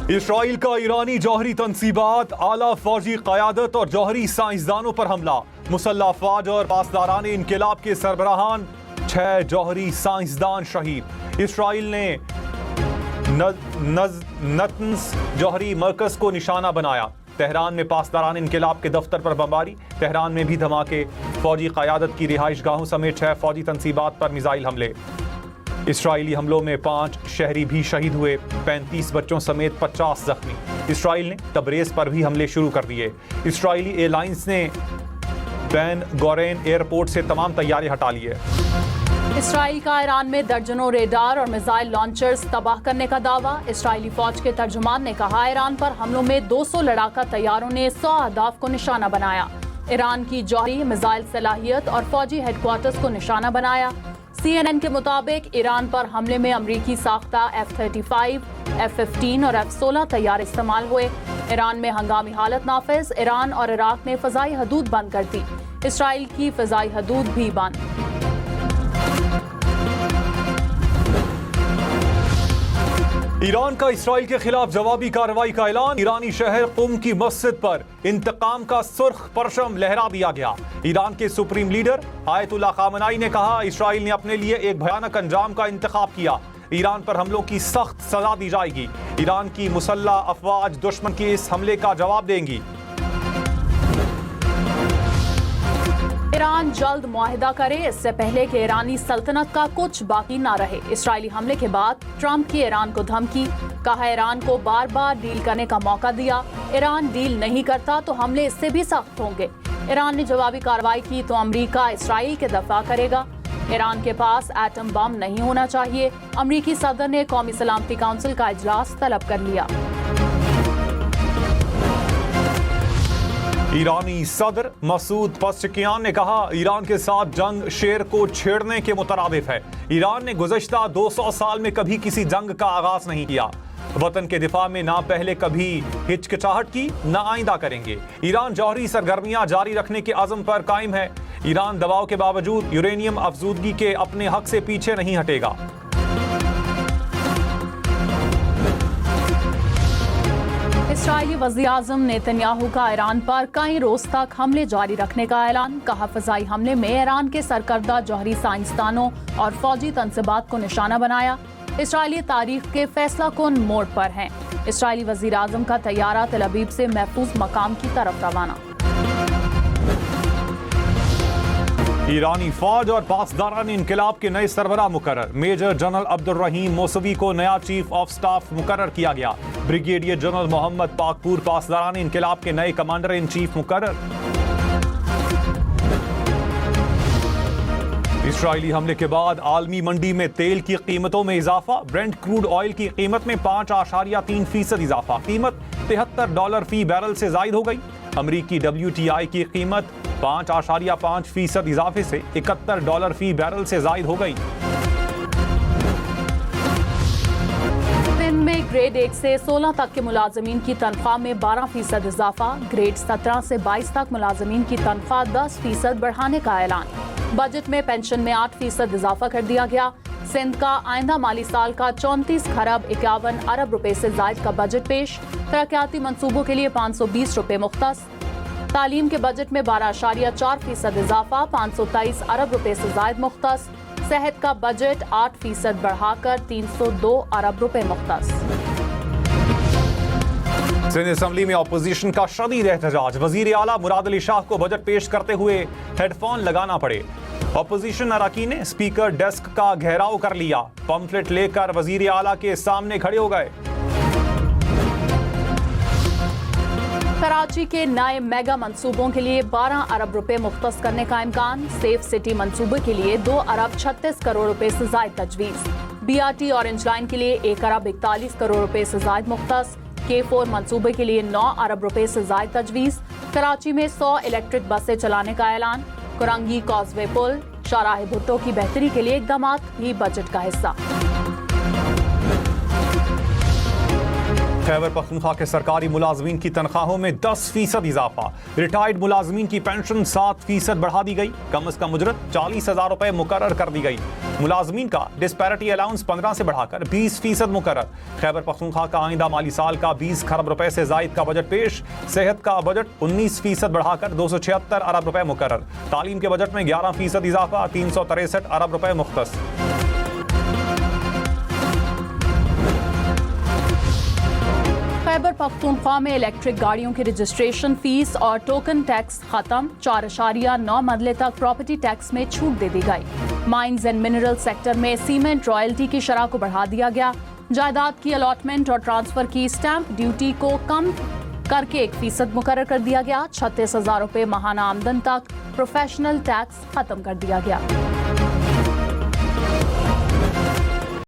Israel का ईरानी जौहरी तंसीबात, आला फौजी क़यादत और जौहरी साइंसदानों पर हमला। मुसल्लह अफवाज और पासदारान इनकिलाब के सरबराहान 6 जौहरी साइंसदान शहीद। इसराइल ने नतन्स जौहरी मरकज को निशाना बनाया। तेहरान में पासदारान इनकिलाब के दफ्तर पर बमबारी। तेहरान में भी धमाके। फौजी क़यादत की रिहाइश गाहों समेत 6 फौजी तंसीबात पर मिसाइल हमले। इसराइली हमलों में 5 शहरी भी शहीद हुए, 35 बच्चों समेत 50 जख्मी। इसराइल ने तबरेज़ पर भी हमले शुरू कर दिए। इसराइली एयरलाइंस ने बेन गोरेन एयरपोर्ट से तमाम तैयारे हटा लिए। इसराइल का ईरान में दर्जनों रेडार और मिसाइल लॉन्चर्स तबाह करने का दावा। इसराइली फौज के तर्जुमान ने कहा, ईरान पर हमलों में 200 लड़ाका तैयारों ने 100 अहदाफ को निशाना बनाया। ईरान की जौहरी मिसाइल सलाहियत और फौजी हेडक्वार्टर्स को निशाना बनाया। CNN के मुताबिक ईरान पर हमले में अमरीकी साख्ता F-35, F-15 और F-16 तैयार इस्तेमाल हुए। ईरान में हंगामी हालत नाफिज। ईरान और इराक ने फ़ज़ाई हदूद बंद कर दी। इसराइल की फ़ज़ाई हदूद भी बंद। ईरान का इसराइल के खिलाफ जवाबी कार्रवाई का ऐलान। ईरानी शहर कुम की मस्जिद पर इंतकाम का सुर्ख परचम लहरा दिया गया। ईरान के सुप्रीम लीडर आयतुल्लाह खामनाई ने कहा, इसराइल ने अपने लिए एक भयानक अंजाम का इंतखाब किया। ईरान पर हमलों की सख्त सजा दी जाएगी। ईरान की मुसल्लह अफवाज दुश्मन के इस हमले का जवाब देंगी। ईरान जल्द मुआहिदा करे, इससे पहले कि ईरानी सल्तनत का कुछ बाकी ना रहे। इसराइली हमले के बाद ट्रंप की ईरान को धमकी। कहा, ईरान को बार बार डील करने का मौका दिया। ईरान डील नहीं करता तो हमले इससे भी सख्त होंगे। ईरान ने जवाबी कार्रवाई की तो अमेरिका इसराइल के दफा करेगा। ईरान के पास एटम बम नहीं होना चाहिए। अमेरिकी सदर ने कौमी सलामती काउंसिल का इजलास तलब कर लिया। ईरानी सदर मसूद पज़ेश्कियान ने कहा, ईरान के साथ जंग शेर को छेड़ने के मुतरादिफ है। ईरान ने गुज़श्ता 200 साल में कभी किसी जंग का आगाज नहीं किया। वतन के दिफा में ना पहले कभी हिचकिचाहट की, ना आइंदा करेंगे। ईरान जौहरी सरगर्मियां जारी रखने के अज़म पर कायम है। ईरान दबाव के बावजूद यूरेनियम अफजूदगी के अपने हक से पीछे नहीं हटेगा। इसराइली वज़ीर-ए-आज़म नेतन्याहू का ईरान पर कई रोज तक हमले जारी रखने का ऐलान। कहा, फ़ज़ाई हमले में ईरान के सरकर्दा जौहरी साइंसदानों और फौजी तंसीबात को निशाना बनाया। इसराइली तारीख के फैसला कुन मोड़ पर हैं। इसराइली वज़ीर-ए-आज़म का तैयारा तेल अवीव से महफूज मकाम की तरफ रवाना। ईरानी फौज और पासदारान इनकिलाब के नए सरबराह मुकर्रर। मेजर जनरल अब्दुल रहीम मौसवी को नया चीफ ऑफ स्टाफ मुकर्रर किया गया। ब्रिगेडियर जनरल मोहम्मद पाकपुर पासदारान इनकिलाब के नए कमांडर इन चीफ मुकर्रर। इसराइली हमले के बाद आलमी मंडी में तेल की कीमतों में इजाफा। ब्रेंट क्रूड ऑयल की कीमत में 5.3% इजाफा। कीमत $73 फी बैरल से जायद हो गई। अमरीकी WTI की कीमत 5.5% इजाफे से $71 फी बैरल से जायद हो गई। दिन में ग्रेड 1 से 16 तक के मुलाजमीन की तनख्वाह में 12% इजाफा। ग्रेड 17 से 22 तक मुलाजमीन की तनख्वाह 10% बढ़ाने का ऐलान। बजट में पेंशन में 8% इजाफा कर दिया गया। सिंध का आइंदा माली साल का 34 खरब 51 अरब रुपए से जायद का बजट पेश। तरक्याती मंसूबों के लिए 520 रुपए मुख्तस। तालीम के बजट में 12.4% इजाफा, 523 अरब रुपए से जायद मुख्तस। सेहत का बजट 8% बढ़ाकर 302 अरब रुपए मुख्तस। सिंध असेंबली में अपोजिशन का शदीद एहतजाज। वजीर आला मुराद अली शाह को बजट पेश करते हुए हेडफोन लगाना पड़े। अपोजिशन अरकान ने स्पीकर डेस्क का घेराव कर लिया। पंफलेट लेकर वजीर आला के सामने खड़े हो गए। कराची के नए मेगा मंसूबों के लिए 12 अरब रुपए मुख्तस करने का इम्कान। सेफ सिटी मंसूबे के लिए 2 अरब 36 करोड़ रुपए से जायद तजवीज़। BRT ऑरेंज लाइन के लिए 1 अरब 41 करोड़ रुपए से जायद मुख्तस। K4 मंसूबे के लिए 9 अरब रुपए से जायद तजवीज़। कराची में 100 इलेक्ट्रिक बसें चलाने का ऐलान। कुरंगी कॉजवे पुल, शाहराह भुट्टो की बेहतरी के लिए इकदामात भी बजट का हिस्सा। खैबर पख्तूनख्वा के सरकारी मुलाजमीन की तनख्वाहों में 10% इजाफा। रिटायर्ड मुलाजमीन की पेंशन 7% बढ़ा दी गई। कम अज कम उजरत 40,000 रुपए मुकर्रर कर दी गई। मुलाजमीन का डिस्पैरिटी अलाउंस 15 से बढ़ाकर 20% मुकर्रर। खैबर पख्तूनख्वा का आइंदा माली साल का 20 खरब रुपए से जायद का बजट पेश। सेहत का बजट 19% बढ़ाकर 276 अरब रुपए मुकर्रर। तालीम के बजट में 11% इजाफा, 363 अरब रुपए मुख्तस। खैबर पख्तूनख्वा में इलेक्ट्रिक गाड़ियों की रजिस्ट्रेशन फीस और टोकन टैक्स खत्म। 4.9 मरले तक प्रॉपर्टी टैक्स में छूट दे दी गई। माइंस एंड मिनरल सेक्टर में सीमेंट रॉयल्टी की शरह को बढ़ा दिया गया। जायदाद की अलॉटमेंट और ट्रांसफर की स्टैंप ड्यूटी को कम करके 1% मुकर्रर कर दिया गया। 36,000 रुपए माहाना आमदन तक प्रोफेशनल टैक्स खत्म कर दिया गया।